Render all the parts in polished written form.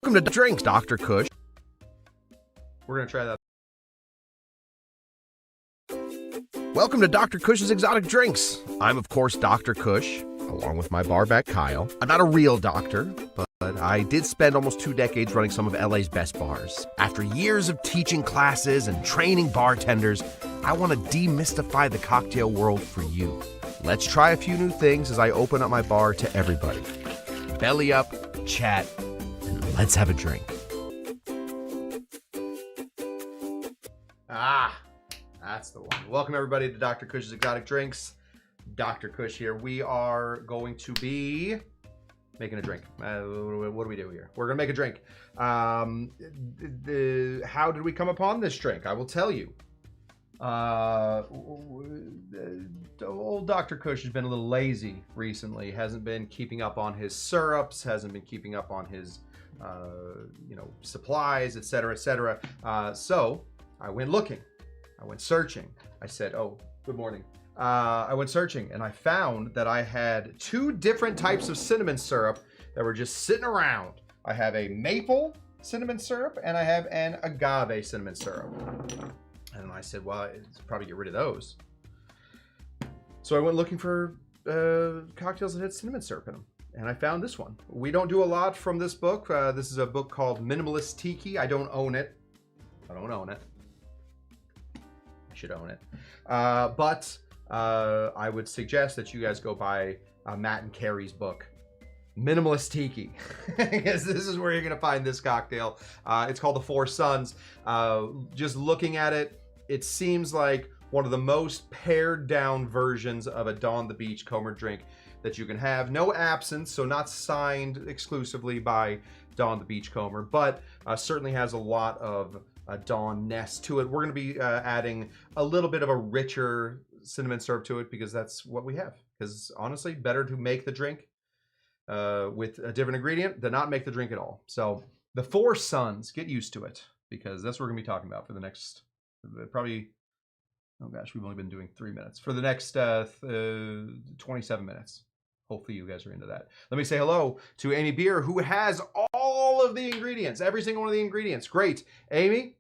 Welcome to Drinks, Dr. Cush. We're going to try that. Welcome to Dr. Cush's Exotic Drinks. I'm, of course, Dr. Cush, along with my barback Kyle. I'm not a real doctor, but I did spend almost 2 decades running some of LA's best bars. After years of teaching classes and training bartenders, I want to demystify the cocktail world for you. Let's try a few new things as I open up my bar to everybody. Belly up, chat, and let's have a drink. That's the one. Welcome everybody to Dr. Cush's Exotic Drinks. Dr. Cush here. We are going to be making a drink. What do we do here? We're gonna make a drink. How did we come upon this drink? I will tell you. Old Dr. Cush has been a little lazy recently. Hasn't been keeping up on his syrups. Hasn't been keeping up on his, supplies, etc., etc. So I went looking. I went searching. I said, "Oh, good morning." I went searching and I found that I had 2 different types of cinnamon syrup that were just sitting around. I have a maple cinnamon syrup and I have an agave cinnamon syrup. And I said, well, I'd probably get rid of those. So I went looking for cocktails that had cinnamon syrup in them. And I found this one. We don't do a lot from this book. This is a book called Minimalist Tiki. I don't own it. I don't own it. I should own it. But I would suggest that you guys go buy Matt and Carrie's book, Minimalist Tiki, because this is where you're going to find this cocktail. It's called the 4 Suns. Just looking at it, it seems like one of the most pared down versions of a Dawn the Beachcomber drink that you can have. No absinthe, so not signed exclusively by Dawn the Beachcomber, but certainly has a lot of Dawn-ness to it. We're going to be adding a little bit of a richer cinnamon syrup to it because that's what we have. Because honestly, better to make the drink with a different ingredient than not make the drink at all. So the 4 Suns, get used to it because that's what we're going to be talking about for the next probably, oh gosh, we've only been doing 3 minutes. For the next 27 minutes. Hopefully you guys are into that. Let me say hello to Amy Beer, who has all of the ingredients, every single one of the ingredients. Great. Amy,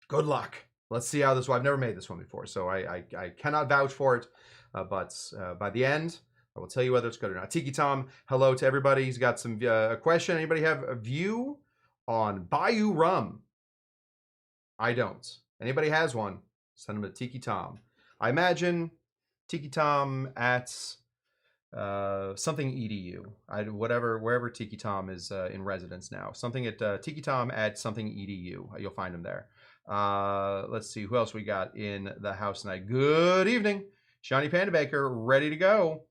good luck. Let's see how this one, I've never made this one before, so I cannot vouch for it, but by the end, I will tell you whether it's good or not. Tiki Tom, hello to everybody. He's got some a question. Anybody have a view on Bayou Rum? I don't. Anybody has one, send them to Tiki Tom. I imagine Tiki Tom at something edu. Wherever Tiki Tom is in residence now. Something at Tiki Tom at something edu. You'll find him there. Let's see who else we got in the house tonight. Good evening, Shawnee Panda Baker, ready to go.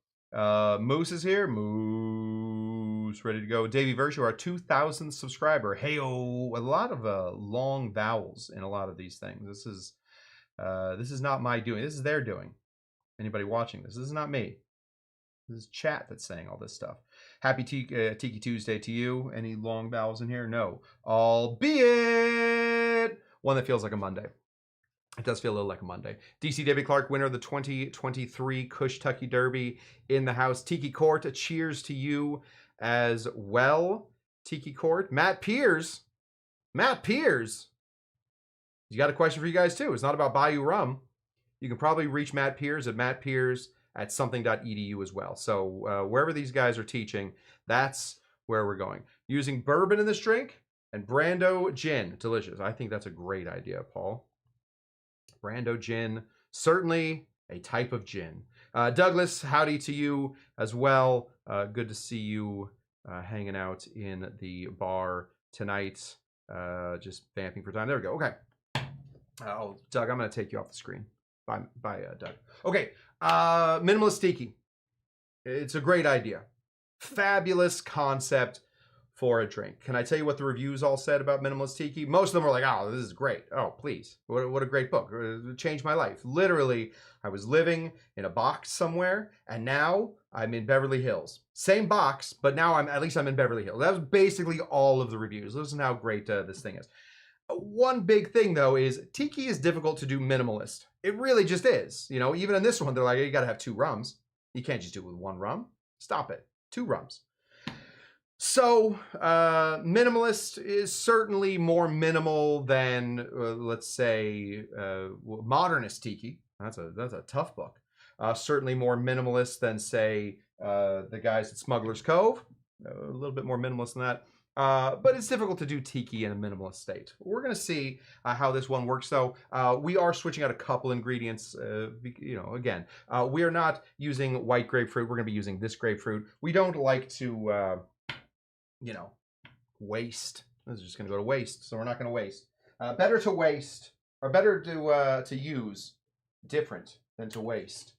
Moose is here. Moose ready to go. Davey Virtue, our 2,000th subscriber. Hey-o, a lot of long vowels in a lot of these things. This is not my doing. This is their doing. Anybody watching this? This is not me. This is chat that's saying all this stuff. Happy Tiki Tuesday to you. Any long vowels in here? No. Albeit one that feels like a Monday. It does feel a little like a Monday. DC David Clark, winner of the 2023 Cush Tucky Derby in the house. Tiki Court, a cheers to you as well. Tiki Court. Matt Piers. Matt Piers. He's got a question for you guys too. It's not about Bayou Rum. You can probably reach Matt Piers at something.edu as well. So wherever these guys are teaching, that's where we're going. Using bourbon in this drink and Brando gin. Delicious. I think that's a great idea, Paul. Brando gin, certainly a type of gin. Douglas, howdy to you as well. Good to see you hanging out in the bar tonight. Just vamping for time. There we go. Okay. Oh, Doug, I'm going to take you off the screen. Bye, Doug. Okay, Minimalist Tiki. It's a great idea. Fabulous concept for a drink. Can I tell you what the reviews all said about Minimalist Tiki? Most of them were like, oh, this is great. Oh, please. What a great book. It changed my life. Literally, I was living in a box somewhere, and now I'm in Beverly Hills. Same box, but now at least I'm in Beverly Hills. That was basically all of the reviews. Listen to how great this thing is. One big thing, though, is Tiki is difficult to do minimalist. It really just is. You know, even in this one, they're like, you got to have 2 rums. You can't just do it with 1 rum. Stop it. 2 rums. So, minimalist is certainly more minimal than, let's say, modernist Tiki. That's a tough book. Certainly more minimalist than, say, the guys at Smuggler's Cove. A little bit more minimalist than that. But it's difficult to do Tiki in a minimalist state. We're going to see how this one works, though. We are switching out a couple ingredients. Again, we are not using white grapefruit. We're going to be using this grapefruit. We don't like to, waste. This is just going to go to waste, so we're not going to waste. Better to waste, or better to use, different than to waste.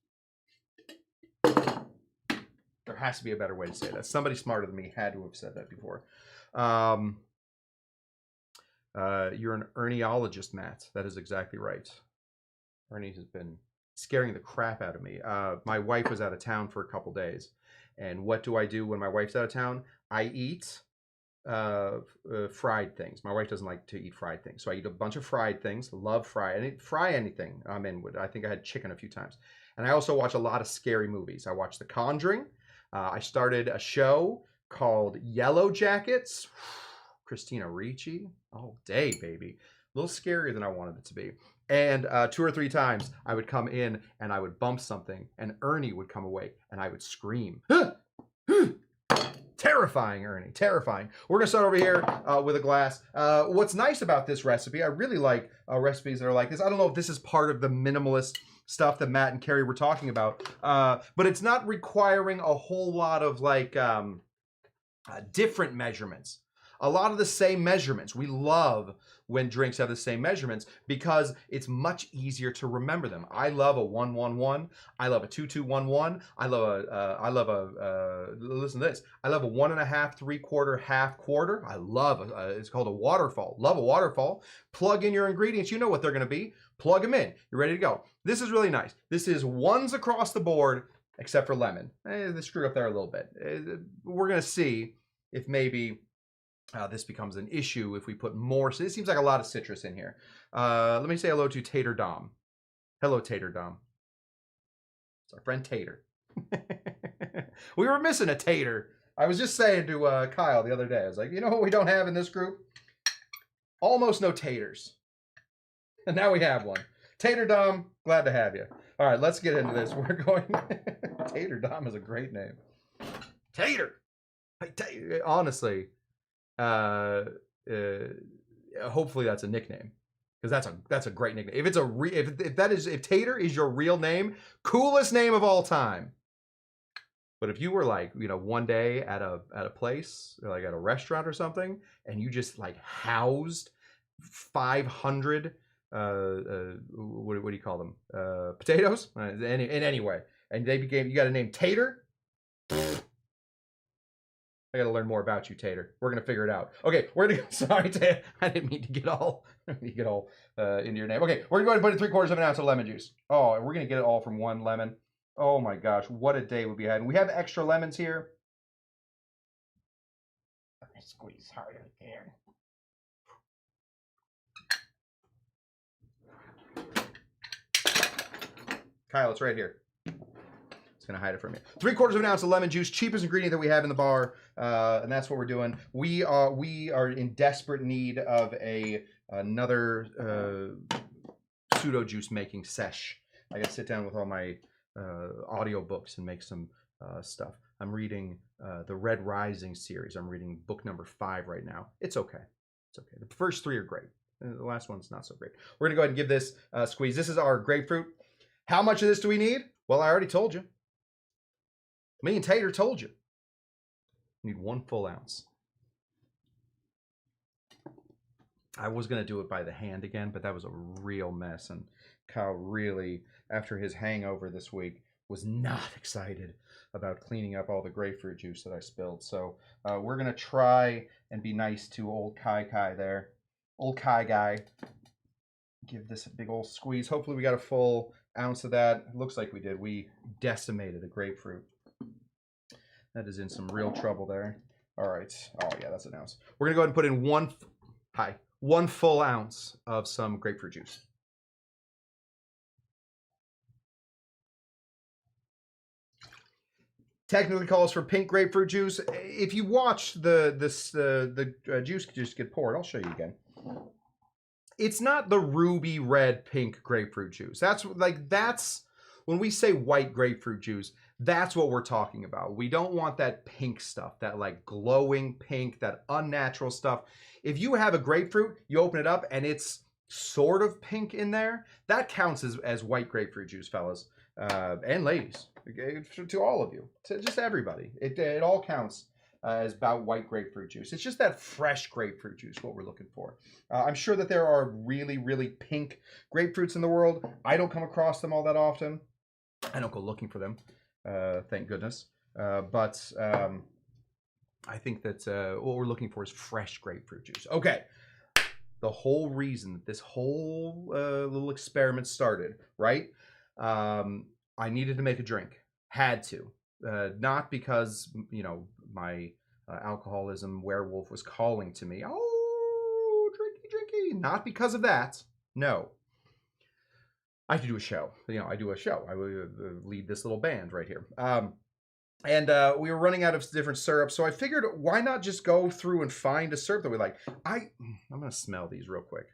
There has to be a better way to say that. Somebody smarter than me had to have said that before. You're an erniologist, Matt. That is exactly right. Ernie has been scaring the crap out of me. My wife was out of town for a couple days. And what do I do when my wife's out of town? I eat fried things. My wife doesn't like to eat fried things. So I eat a bunch of fried things. Love fry. I fry anything I'm in with. I think I had chicken a few times. And I also watch a lot of scary movies. I watch The Conjuring. I started a show called Yellow Jackets. Christina Ricci. All day, baby. A little scarier than I wanted it to be. And 2 or 3 times I would come in and I would bump something and Ernie would come away and I would scream. Terrifying, Ernie. Terrifying. We're going to start over here with a glass. What's nice about this recipe, I really like recipes that are like this. I don't know if this is part of the minimalist stuff that Matt and Carrie were talking about, but it's not requiring a whole lot of like different measurements. A lot of the same measurements. We love when drinks have the same measurements because it's much easier to remember them. I love a 1-1-1. I love a 2-2-1-1. I love a listen to this. I love a 1.5, 3/4, half quarter. I love it's called a waterfall. Love a waterfall. Plug in your ingredients. You know what they're going to be. Plug them in. You're ready to go. This is really nice. This is ones across the board except for lemon. They screwed up there a little bit. We're going to see if maybe this becomes an issue if we put more. So it seems like a lot of citrus in here. Let me say hello to Tater Dom. Hello, Tater Dom. It's our friend Tater. We were missing a Tater. I was just saying to Kyle the other day, I was like, you know what we don't have in this group? Almost no taters. And now we have one. Tater Dom, glad to have you. All right, let's get into this. We're going... Tater Dom is a great name. Tater! Honestly... hopefully that's a nickname because that's a great nickname. If it's if Tater is your real name, coolest name of all time. But if you were like, one day at a place, like at a restaurant or something, and you just like housed 500 what do you call them, potatoes in any way, and you got a name Tater. I got to learn more about you, Tater. We're going to figure it out. Okay, we're going to... Sorry, Tater. I didn't mean to get all into your name. Okay, we're going to put in 3/4 of an ounce of lemon juice. Oh, we're going to get it all from one lemon. Oh my gosh, what a day we'll be having. We have extra lemons here. Okay, squeeze harder there. Kyle, it's right here. Going to hide it from you. 3/4 of an ounce of lemon juice, cheapest ingredient that we have in the bar, and that's what we're doing. We are in desperate need of another pseudo juice making sesh. I got to sit down with all my audio books and make some stuff. I'm reading the Red Rising series. I'm reading book number 5 right now. It's okay. It's okay. The first 3 are great. The last one's not so great. We're going to go ahead and give this a squeeze. This is our grapefruit. How much of this do we need? Well, I already told you. Me and Tater told you. You need 1 full ounce. I was going to do it by the hand again, but that was a real mess. And Kyle really, after his hangover this week, was not excited about cleaning up all the grapefruit juice that I spilled. So we're going to try and be nice to old Kai there. Old Kai guy. Give this a big old squeeze. Hopefully we got a full ounce of that. It looks like we did. We decimated a grapefruit. That is in some real trouble there. All right. Oh, yeah, that's an ounce. We're going to go ahead and put in 1 full ounce of some grapefruit juice. technically calls for pink grapefruit juice. If you watch the juice just get poured, I'll show you again. It's not the ruby red pink grapefruit juice. That's when we say white grapefruit juice, that's what we're talking about. We don't want that pink stuff, that like glowing pink, that unnatural stuff. If you have a grapefruit, you open it up and it's sort of pink in there, that counts as white grapefruit juice, fellas and ladies, to all of you, to just everybody. It all counts as about white grapefruit juice. It's just that fresh grapefruit juice, what we're looking for. I'm sure that there are really, really pink grapefruits in the world. I don't come across them all that often. I don't go looking for them, thank goodness. But I think that what we're looking for is fresh grapefruit juice. Okay, the whole reason that this whole little experiment started, right? I needed to make a drink. Had to. Not because, you know, my alcoholism werewolf was calling to me. Oh, drinky. Not because of that. No. I have to do a show. You know, I do a show. I lead this little band right here. And we were running out of different syrups, so I figured why not just go through and find a syrup that we like. I'm going to smell these real quick.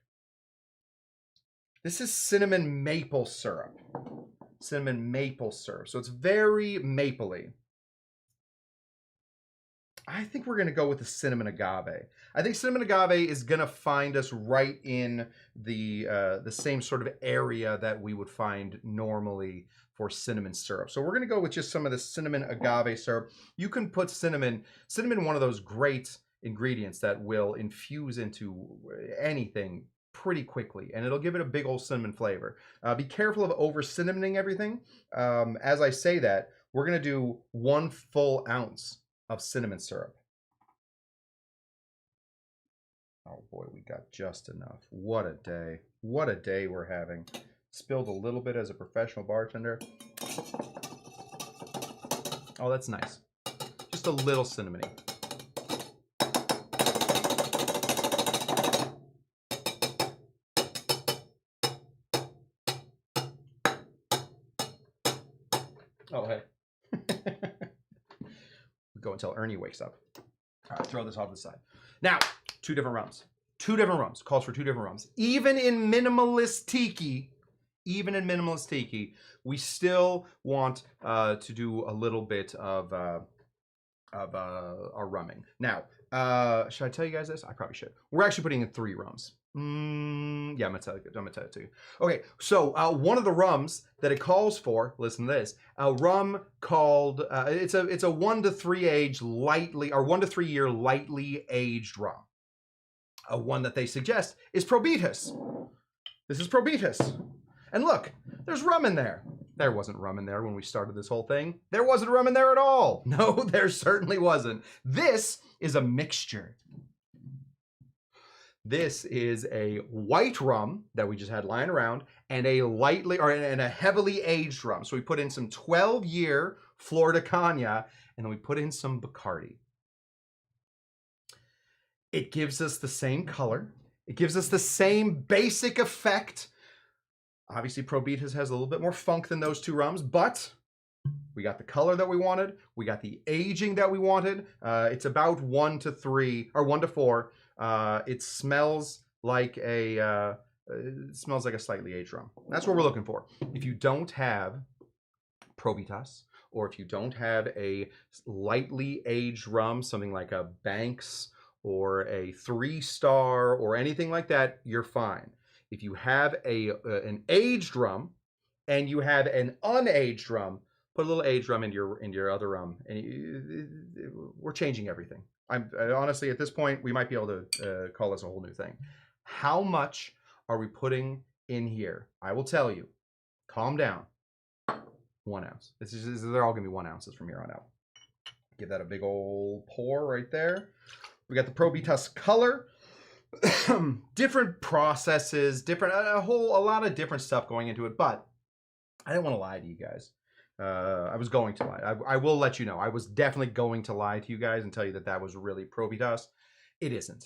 This is cinnamon maple syrup. Cinnamon maple syrup. So it's very mapley. I think we're going to go with the cinnamon agave. I think cinnamon agave is going to find us right in the same sort of area that we would find normally for cinnamon syrup. So we're going to go with just some of the cinnamon agave syrup. You can put cinnamon, one of those great ingredients that will infuse into anything pretty quickly, and it'll give it a big old cinnamon flavor. Be careful of over cinnamoning everything. As I say that, we're going to do 1 full ounce of cinnamon syrup. Oh boy, we got just enough. What a day. What a day we're having. Spilled a little bit as a professional bartender. Oh, that's nice. Just a little cinnamony. Oh, hey. We go until Ernie wakes up. All right, throw this off to the side. Now, 2 different rums. 2 different rums. Calls for 2 different rums. Even in Minimalist Tiki, we still want to do a little bit of our rumming. Now, should I tell you guys this? I probably should. We're actually putting in 3 rums. Yeah, I'm gonna tell it to you. Okay, so one of the rums that it calls for, listen to this, a rum called it's a 1 to 3 age lightly, or 1 to 3 year lightly aged rum. One that they suggest is Probitas. This is Probitas, and look, there's rum in there. There wasn't rum in there when we started this whole thing. There wasn't rum in there at all. No, there certainly wasn't. This is a mixture. This is a white rum that we just had lying around, and a lightly, and a heavily aged rum. So we put in some 12-year Florida Cagna, and then we put in some Bacardi. It gives us the same color. It gives us the same basic effect. Obviously, Probitas has a little bit more funk than those 2 rums, but we got the color that we wanted. We got the aging that we wanted. It's about 1 to 3 or 1 to 4. It smells like a slightly aged rum. That's what we're looking for. If you don't have Probitas, or if you don't have a lightly aged rum, something like a Banks or a 3-star or anything like that, you're fine. If you have an aged rum and you have an unaged rum, put a little aged rum in your other rum, and we're changing everything. Honestly, at this point, we might be able to call this a whole new thing. How much are we putting in here? I will tell you. Calm down. 1 ounce. They're all going to be 1 ounces from here on out. Give that a big old pour right there. We got the Probitas color. Different processes, a lot of different stuff going into it, but I didn't want to lie to you guys. I was going to lie. I will let you know. I was definitely going to lie to you guys and tell you that that was really Probitas. It isn't.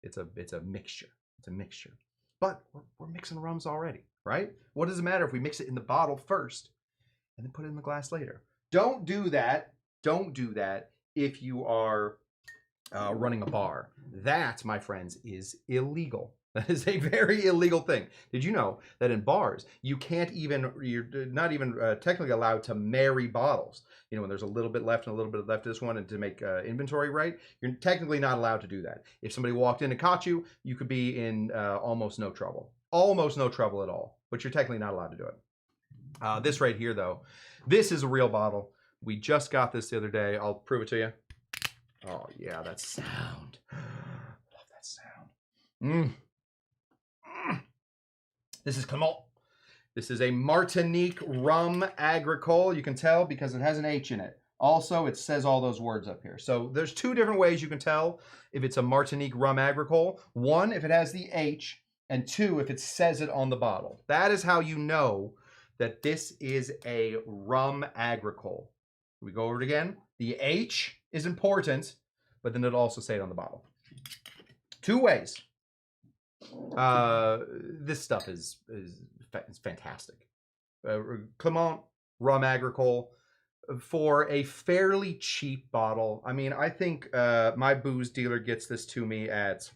It's a mixture. It's a mixture. But we're mixing rums already, right? What does it matter if we mix it in the bottle first and then put it in the glass later? Don't do that. don't do that if you are running a bar. That, my friends, is illegal. That is a very illegal thing. Did you know that in bars, you're not even technically allowed to marry bottles? You know, when there's a little bit left and a little bit left of this one and to make inventory right, you're technically not allowed to do that. If somebody walked in and caught you, you could be in almost no trouble. Almost no trouble at all, but you're technically not allowed to do it. This right here, though, this is a real bottle. We just got this the other day. I'll prove it to you. Oh, yeah, that sound. Love that sound. This is Clement. This is a Martinique rum agricole. You can tell because it has an H in it. Also, it says all those words up here. So there's two different ways you can tell if it's a Martinique rum agricole. One, if it has the H, and two, if it says it on the bottle. That is how you know that this is a rum agricole. We go over it again. The H is important, but then it'll also say it on the bottle. Two ways. This stuff is fantastic. Clement rum agricole for a fairly cheap bottle. I mean, I think my booze dealer gets this to me at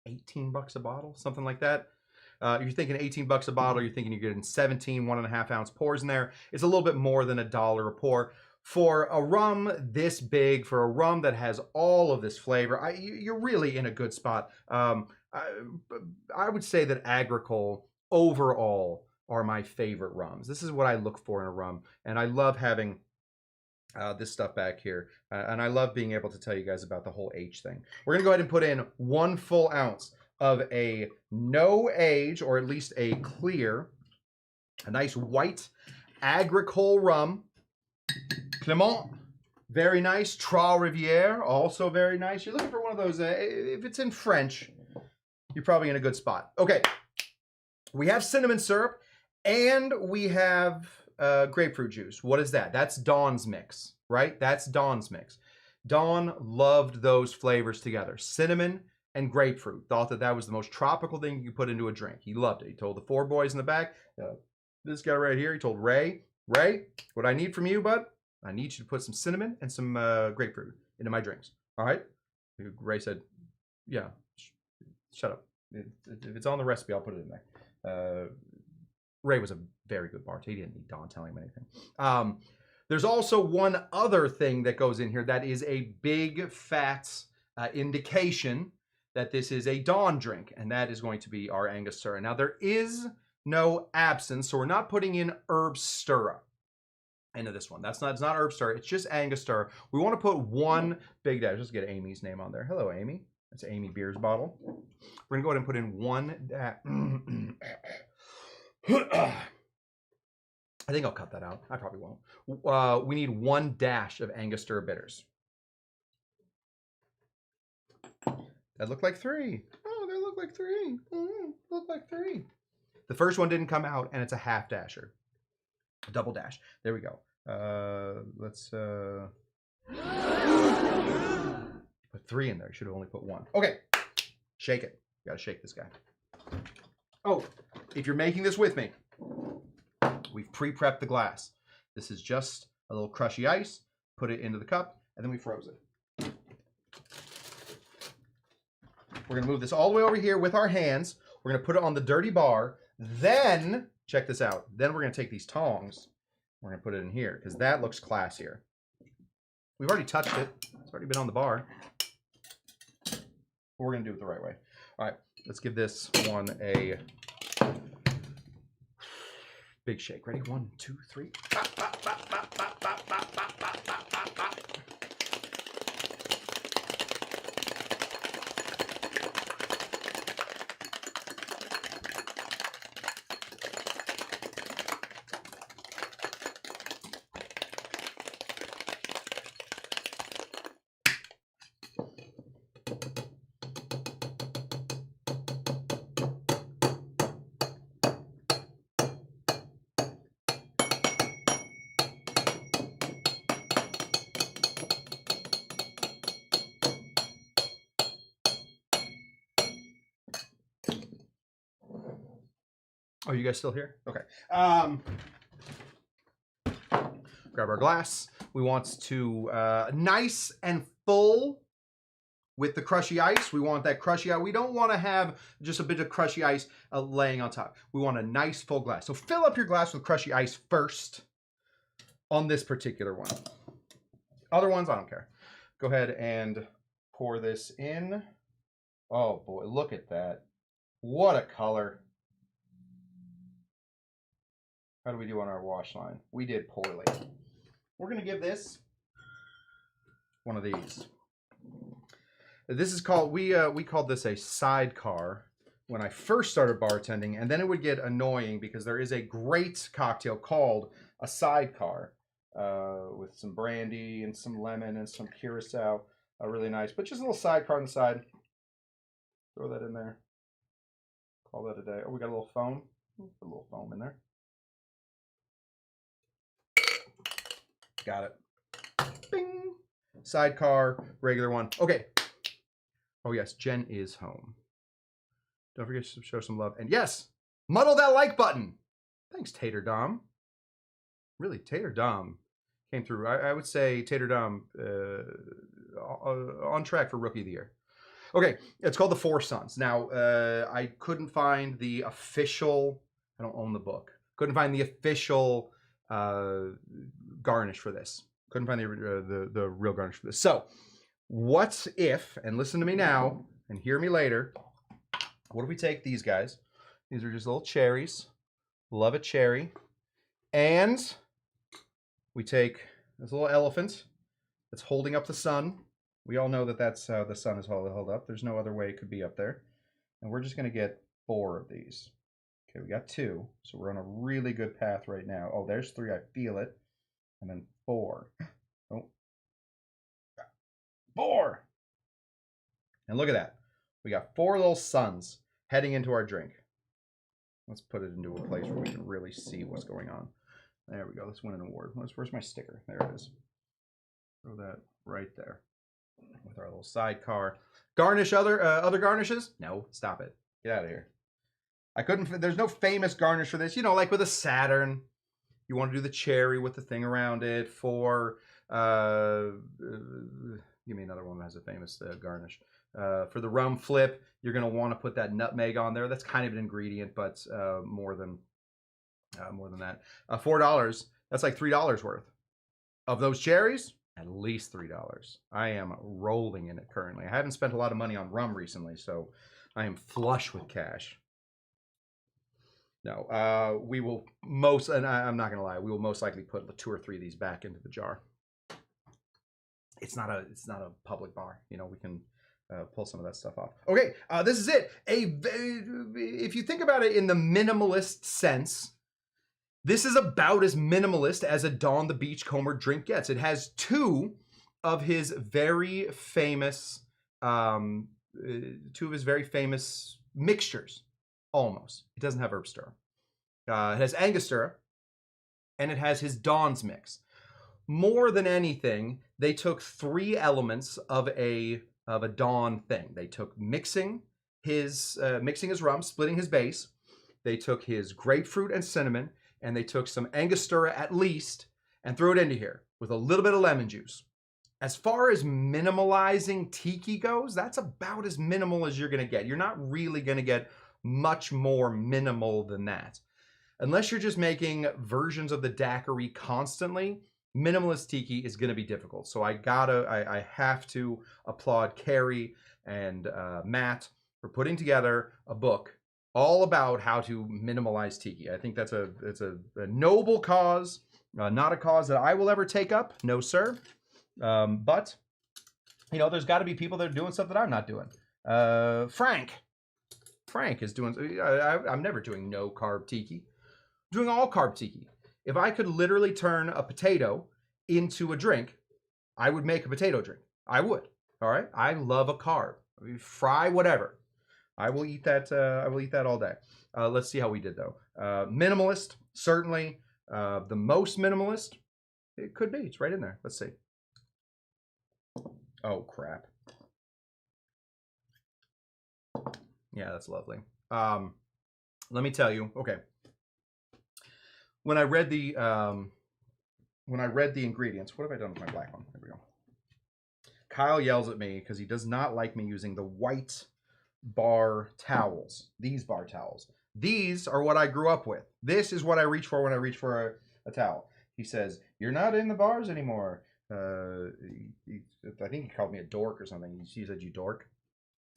18 bucks a bottle, something like that. You're thinking 18 bucks a bottle, you're thinking you're getting 17 1.5 ounce pours in there. It's a little bit more than $1 a pour. For a rum this big, for a rum that has all of this flavor, you're really in a good spot. I would say that agricole overall are my favorite rums. This is what I look for in a rum, and I love having this stuff back here, and I love being able to tell you guys about the whole H thing. We're gonna go ahead and put in 1 full ounce of a no age, or at least a clear, a nice white agricole rum. Clement, very nice. Trois Rivières, also very nice. You're looking for one of those, if it's in French, you're probably in a good spot. Okay, we have cinnamon syrup, and we have grapefruit juice. What is that? That's Dawn's mix, right? That's Dawn's mix. Dawn loved those flavors together. Cinnamon and grapefruit. Thought that that was the most tropical thing you could put into a drink. He loved it. He told the 4 boys in the back, this guy right here, he told Ray, what I need from you, bud, I need you to put some cinnamon and some grapefruit into my drinks. All right? Ray said, yeah, shut up. If it's on the recipe, I'll put it in there. Ray was a very good bartender. He didn't need Dawn telling him anything. There's also one other thing that goes in here that is a big fat indication that this is a Dawn drink, and that is going to be our Angostura. Now, there is no absinthe, so we're not putting in Herbstura into this one. It's not Herbstura, it's just Angostura. We want to put 1 big dash. Let's get Amy's name on there. Hello, Amy. That's Amy Beer's bottle. We're gonna go ahead and put in 1 dash. I think I'll cut that out. I probably won't. We need 1 dash of Angostura bitters. That looked like 3. Oh, they look like 3. Look like 3. The first one didn't come out, and it's a half dasher. A double dash. There we go. Let's put 3 in there. You should have only put 1. Okay. Shake it. You gotta shake this guy. Oh, if you're making this with me, we've pre-prepped the glass. This is just a little crushy ice. Put it into the cup, and then we froze it. We're gonna move this all the way over here with our hands. We're gonna put it on the dirty bar. Then, check this out. Then we're gonna take these tongs. We're gonna put it in here because that looks classier. We've already touched it. It's already been on the bar. But we're gonna do it the right way. All right, let's give this one a big shake. Ready? 1, 2, 3. Oh, you guys still here? Okay. Grab our glass. We want to nice and full with the crushy ice. We want that crushy ice. We don't want to have just a bit of crushy ice laying on top. We want a nice full glass. So fill up your glass with crushy ice first on this particular one. Other ones, I don't care. Go ahead and pour this in. Oh boy, look at that. What a color. How do we do on our wash line? We did poorly. We're going to give this one of these. This is called, we called this a sidecar when I first started bartending, and then it would get annoying because there is a great cocktail called a sidecar with some brandy and some lemon and some curacao. Really nice, but just a little sidecar on the side. Throw that in there. Call that a day. Oh, we got a little foam. Put a little foam in there. Got it. Bing. Sidecar, regular one. Okay. Oh yes, Jen is home. Don't forget to show some love. And yes, muddle that like button. Thanks, Tater Dom. Really, Tater Dom came through. I would say Tater Dom on track for Rookie of the Year. Okay, it's called the Four Suns. Now, I couldn't find the official, I don't own the book, couldn't find the official garnish for this. Couldn't find the real garnish for this. So, what if, and listen to me now, and hear me later, what if we take these guys? These are just little cherries. Love a cherry. And we take this little elephant that's holding up the sun. We all know that that's how the sun is held up. There's no other way it could be up there. And we're just going to get 4 of these. Okay, we got 2. So we're on a really good path right now. Oh, there's 3. I feel it. And then 4. Oh. 4! And look at that. We got 4 little suns heading into our drink. Let's put it into a place where we can really see what's going on. There we go. Let's win an award. Where's my sticker? There it is. Throw that right there with our little sidecar. Garnish other garnishes? No, stop it. Get out of here. I couldn't. There's no famous garnish for this. You know, like with a Saturn, you want to do the cherry with the thing around it. For give me another one that has a famous garnish. For the rum flip, you're going to want to put that nutmeg on there. That's kind of an ingredient, but more than that. $4. That's like $3 worth of those cherries. At least $3. I am rolling in it currently. I haven't spent a lot of money on rum recently, so I am flush with cash. No, we will most, and I'm not gonna lie, we will most likely put 2 or 3 of these back into the jar. It's not a public bar, you know. We can pull some of that stuff off. Okay, this is it. If you think about it in the minimalist sense, this is about as minimalist as a Dawn the Beachcomber drink gets. It has 2 of his very famous, mixtures. Almost. It doesn't have herb stir. It has Angostura, and it has his Dawn's mix. More than anything, they took 3 elements of a Dawn thing. They took mixing his rum, splitting his base. They took his grapefruit and cinnamon, and they took some Angostura at least and threw it into here with a little bit of lemon juice. As far as minimalizing tiki goes, that's about as minimal as you're going to get. You're not really going to get much more minimal than that. Unless you're just making versions of the daiquiri constantly, minimalist tiki is going to be difficult. So I have to applaud Carrie and Matt for putting together a book all about how to minimalize tiki. I think it's a noble cause, not a cause that I will ever take up. No, sir. But, you know, there's got to be people that are doing stuff that I'm not doing. Frank is doing, I'm never doing no carb tiki. I'm doing all carb tiki. If I could literally turn a potato into a drink, I would make a potato drink. I would. All right. I love a carb. Fry whatever. I will eat that. I will eat that all day. Let's see how we did though. Minimalist, certainly. The most minimalist, it could be. It's right in there. Let's see. Oh crap. Yeah, that's lovely. Let me tell you. Okay. When I read the when I read the ingredients, what have I done with my black one? There we go. Kyle yells at me because he does not like me using the white bar towels. These bar towels. These are what I grew up with. This is what I reach for when I reach for a towel. He says, "You're not in the bars anymore." I think he called me a dork or something. He said, "You dork."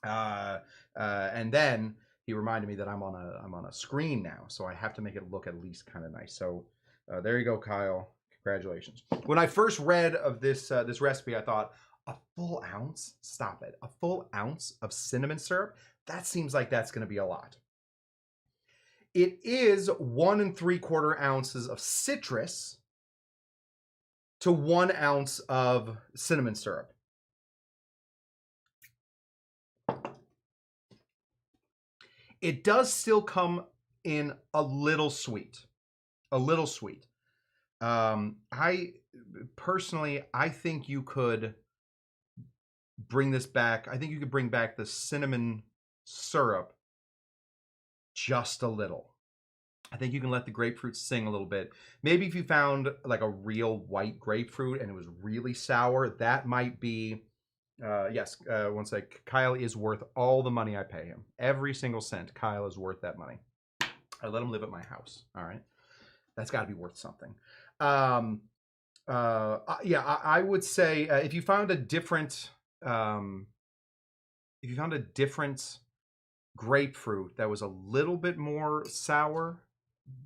And then he reminded me that I'm on a screen now, so I have to make it look at least kind of nice. So there you go, Kyle. Congratulations. When I first read of this this recipe, I thought, a full ounce? Stop it. A full ounce of cinnamon syrup? That seems like that's going to be a lot. It is 1 3/4 ounces of citrus to 1 ounce of cinnamon syrup. It does still come in a little sweet. A little sweet. I personally, I think you could bring this back. I think you could bring back the cinnamon syrup just a little. I think you can let the grapefruit sing a little bit. Maybe if you found like a real white grapefruit and it was really sour, that might be, yes, one sec. Kyle is worth all the money I pay him. Every single cent. Kyle is worth that money. I let him live at my house. All right. That's got to be worth something. Yeah, I would say if you found a different, grapefruit that was a little bit more sour,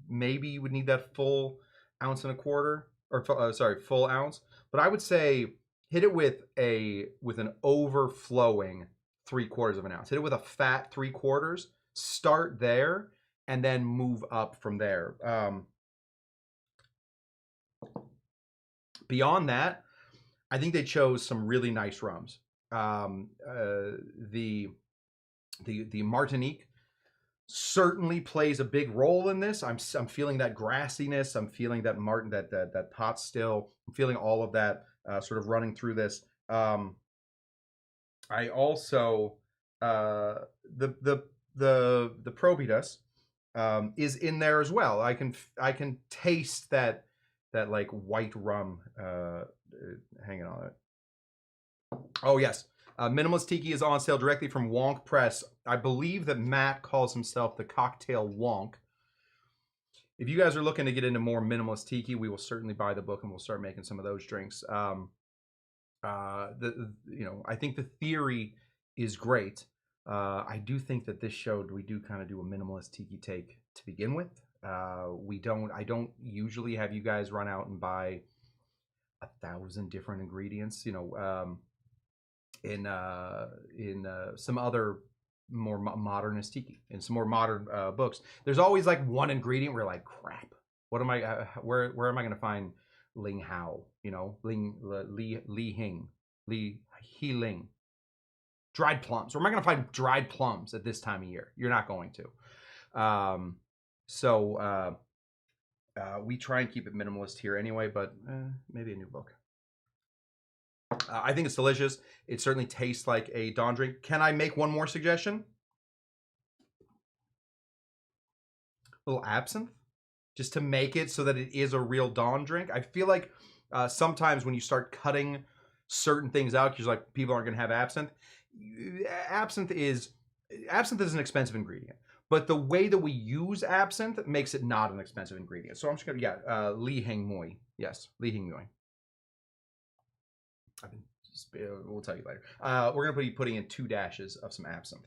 maybe you would need that full 1 1/4 ounce, or sorry, full ounce. But I would say hit it with an overflowing 3/4 of an ounce. Hit it with a fat 3/4. Start there and then move up from there. Beyond that, I think they chose some really nice rums. The Martinique certainly plays a big role in this. I'm feeling that grassiness. I'm feeling that that pot still. I'm feeling all of that sort of running through this. I also the Probitus is in there as well. I can taste that like white rum hanging on it. Oh yes, Minimalist Tiki is on sale directly from Wonk Press. I believe that Matt calls himself the Cocktail Wonk. If you guys are looking to get into more Minimalist Tiki, we will certainly buy the book and we'll start making some of those drinks. I think the theory is great. I do think that this show, we do kind of do a Minimalist Tiki take to begin with. I don't usually have you guys run out and buy 1,000 different ingredients, in some other more modernist tiki, in some more modern books. There's always like one ingredient where you're like, crap, what am I, where am I going to find Ling Hao, Li Ling, dried plums. Where am I going to find dried plums at this time of year? You're not going to. We try and keep it minimalist here anyway, but maybe a new book. I think it's delicious. It certainly tastes like a dawn drink. Can I make one more suggestion? A little absinthe, just to make it so that it is a real dawn drink. I feel like sometimes when you start cutting certain things out, because like people aren't going to have absinthe. Absinthe is an expensive ingredient. But the way that we use absinthe makes it not an expensive ingredient. So I'm just going to, Li Heng Mui. Yes, Li Heng Mui. We'll tell you later. We're going to be putting in 2 dashes of some absinthe.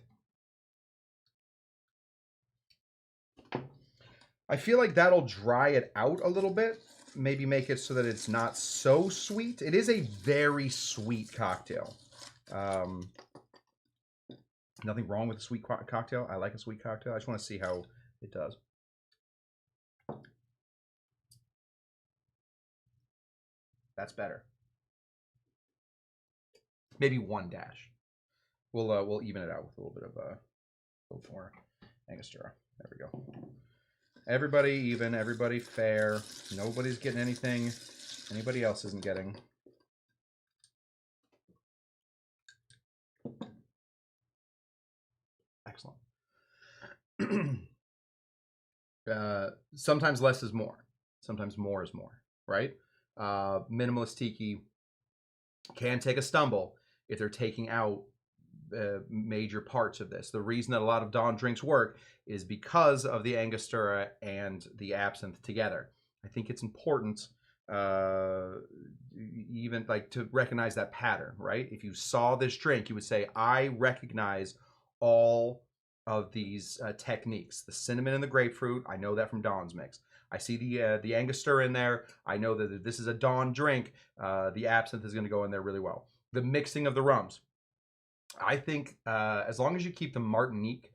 I feel like that'll dry it out a little bit. Maybe make it so that it's not so sweet. It is a very sweet cocktail. Nothing wrong with a sweet cocktail. I like a sweet cocktail. I just want to see how it does. That's better. Maybe 1 dash. We'll even it out with a little bit of a little more Angostura. There we go. Everybody even. Everybody fair. Nobody's getting anything anybody else isn't getting. Excellent. Sometimes less is more. Sometimes more is more, right? Minimalist Tiki can take a stumble if they're taking out major parts of this. The reason that a lot of Dawn drinks work is because of the Angostura and the absinthe together. I think it's important even like to recognize that pattern, right? If you saw this drink, you would say, I recognize all of these techniques. The cinnamon and the grapefruit, I know that from Dawn's mix. I see the Angostura in there. I know that this is a Dawn drink. The absinthe is going to go in there really well. The mixing of the rums. I think as long as you keep the Martinique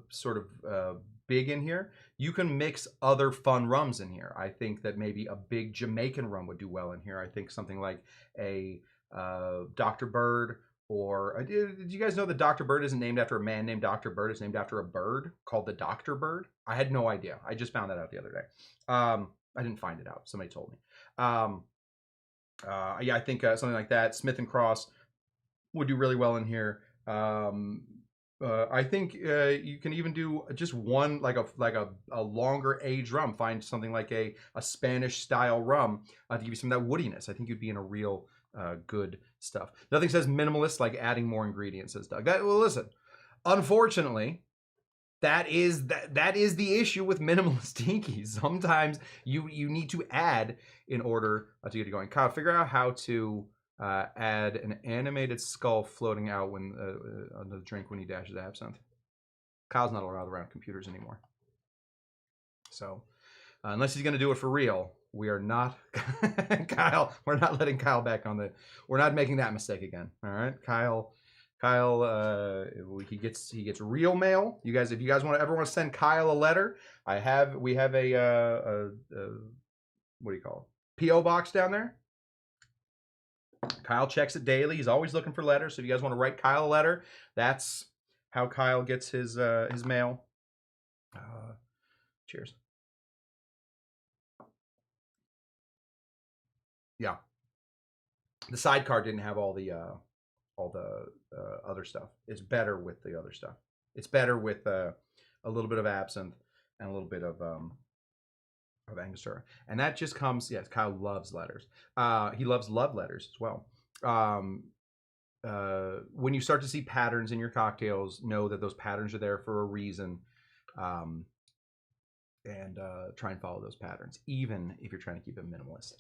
sort of big in here, you can mix other fun rums in here. I think that maybe a big Jamaican rum would do well in here. I think something like a Dr. Bird, or did you guys know that Dr. Bird isn't named after a man named Dr. Bird? It's named after a bird called the Dr. Bird. I had no idea. I just found that out the other day. I didn't find it out. Somebody told me. Yeah, I think something like that. Smith and Cross would do really well in here. I think you can even do just one, like a longer age rum. Find something like a Spanish style rum to give you some of that woodiness. I think you'd be in a real good stuff. Nothing says minimalist like adding more ingredients, says Doug. Well, listen, unfortunately, that is the issue with minimalist tiki. Sometimes you need to add in order to get it going. Kyle, figure out how to add an animated skull floating out when on the drink when he dashes absinthe. Kyle's not allowed around computers anymore. So unless he's going to do it for real, we are not, Kyle, we're not letting Kyle back on the, we're not making that mistake again. All right, Kyle, he gets real mail. You guys, if you guys ever want to send Kyle a letter, we have a what do you call it? P.O. box down there. Kyle checks it daily. He's always looking for letters. So if you guys want to write Kyle a letter, that's how Kyle gets his mail. Cheers. Yeah. The sidecar didn't have all the other stuff. It's better with the other stuff. It's better with a little bit of absinthe and a little bit of Angostura, and that just comes. Yes, Kyle loves letters. He loves love letters as well. When you start to see patterns in your cocktails, know that those patterns are there for a reason, and try and follow those patterns, even if you're trying to keep it minimalist.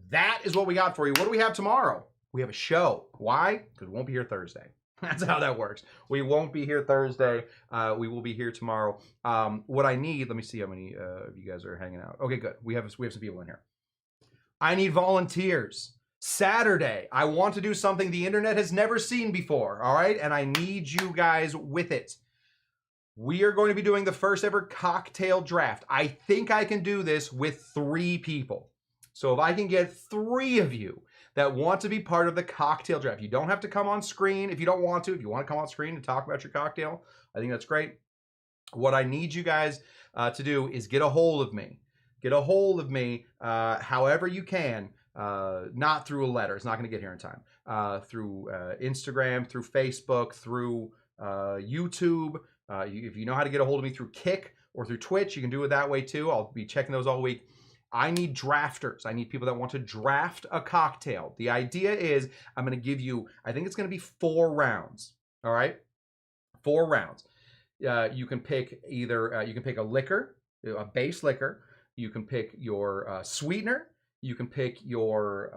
That is what we got for you. What do we have tomorrow? We have a show. Why? Because we won't be here Thursday. That's how that works. We won't be here Thursday. We will be here tomorrow. What I need, let me see how many of you guys are hanging out. Okay, good. We have some people in here. I need volunteers. Saturday, I want to do something the internet has never seen before, all right? And I need you guys with it. We are going to be doing the first ever cocktail draft. I think I can do this with 3 people. So if I can get 3 of you that want to be part of the cocktail draft, you don't have to come on screen if you don't want to. If you want to come on screen and talk about your cocktail, I think that's great. What I need you guys to do is get a hold of me. Get a hold of me however you can, not through a letter. It's not going to get here in time. Through Instagram, through Facebook, through YouTube. If you know how to get a hold of me through Kick or through Twitch, you can do it that way too. I'll be checking those all week. I need drafters. I need people that want to draft a cocktail. The idea is I'm going to give you, I think it's going to be 4 rounds. All right? 4 rounds. You can pick either, you can pick a liquor, a base liquor. You can pick your sweetener. You can pick your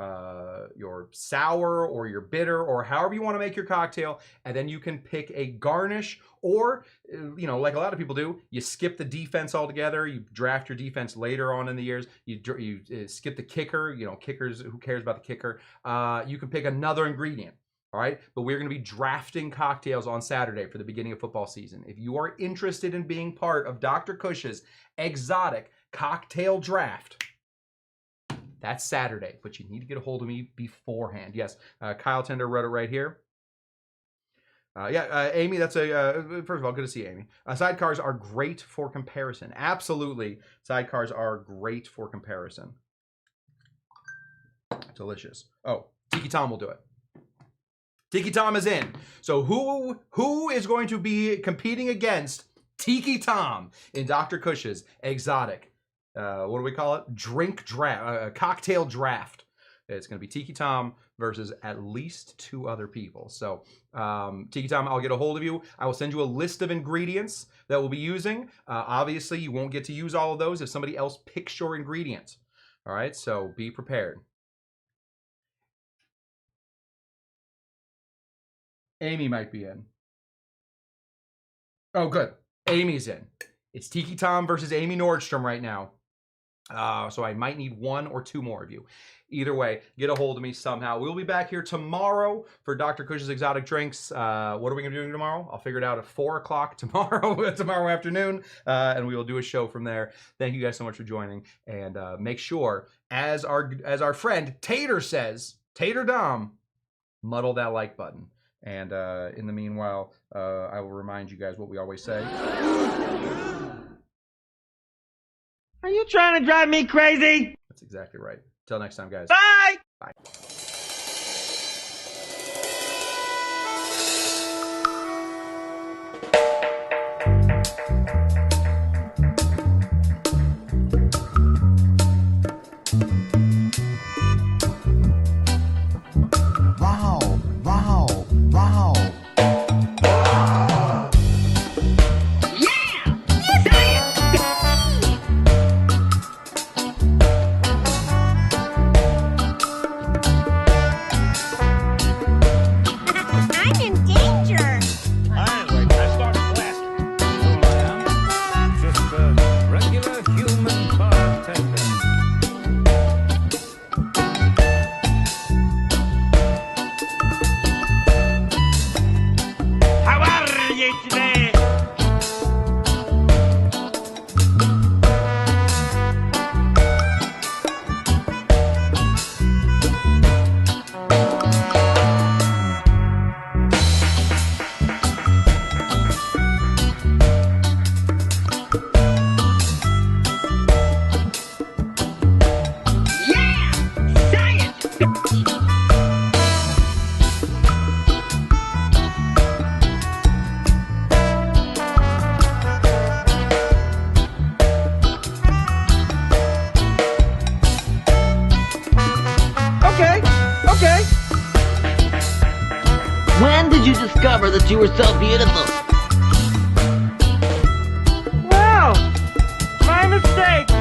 sour or your bitter or however you want to make your cocktail. And then you can pick a garnish or, you know, like a lot of people do, you skip the defense altogether. You draft your defense later on in the years. You skip the kicker. You know, kickers, who cares about the kicker? You can pick another ingredient. All right, but we're going to be drafting cocktails on Saturday for the beginning of football season. If you are interested in being part of Dr. Cush's exotic cocktail draft, that's Saturday, but you need to get a hold of me beforehand. Yes, Kyle Tender wrote it right here. Amy, that's first of all, good to see you, Amy. Sidecars are great for comparison. Absolutely, sidecars are great for comparison. Delicious. Oh, Tiki Tom will do it. Tiki Tom is in. So who is going to be competing against Tiki Tom in Dr. Cush's exotic what do we call it? Drink draft, cocktail draft. It's going to be Tiki Tom versus at least 2 other people. So, Tiki Tom, I'll get a hold of you. I will send you a list of ingredients that we'll be using. Obviously, you won't get to use all of those if somebody else picks your ingredients. All right, so be prepared. Amy might be in. Oh, good. Amy's in. It's Tiki Tom versus Amy Nordstrom right now. So I might need 1 or 2 more of you. Either way, get a hold of me somehow. We'll be back here tomorrow for Dr. Cush's Exotic Drinks. What are we going to be doing tomorrow? I'll figure it out at 4 o'clock tomorrow afternoon, and we will do a show from there. Thank you guys so much for joining, and make sure, as our friend Tater says, Tater Dom, muddle that like button. And in the meanwhile, I will remind you guys what we always say. Are you trying to drive me crazy? That's exactly right. Till next time, guys. Bye! Bye. Wow, wow, wow. When did you discover that you were so beautiful? Wow! My mistake!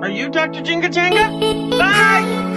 Are you Dr. Jinga Janga? Bye!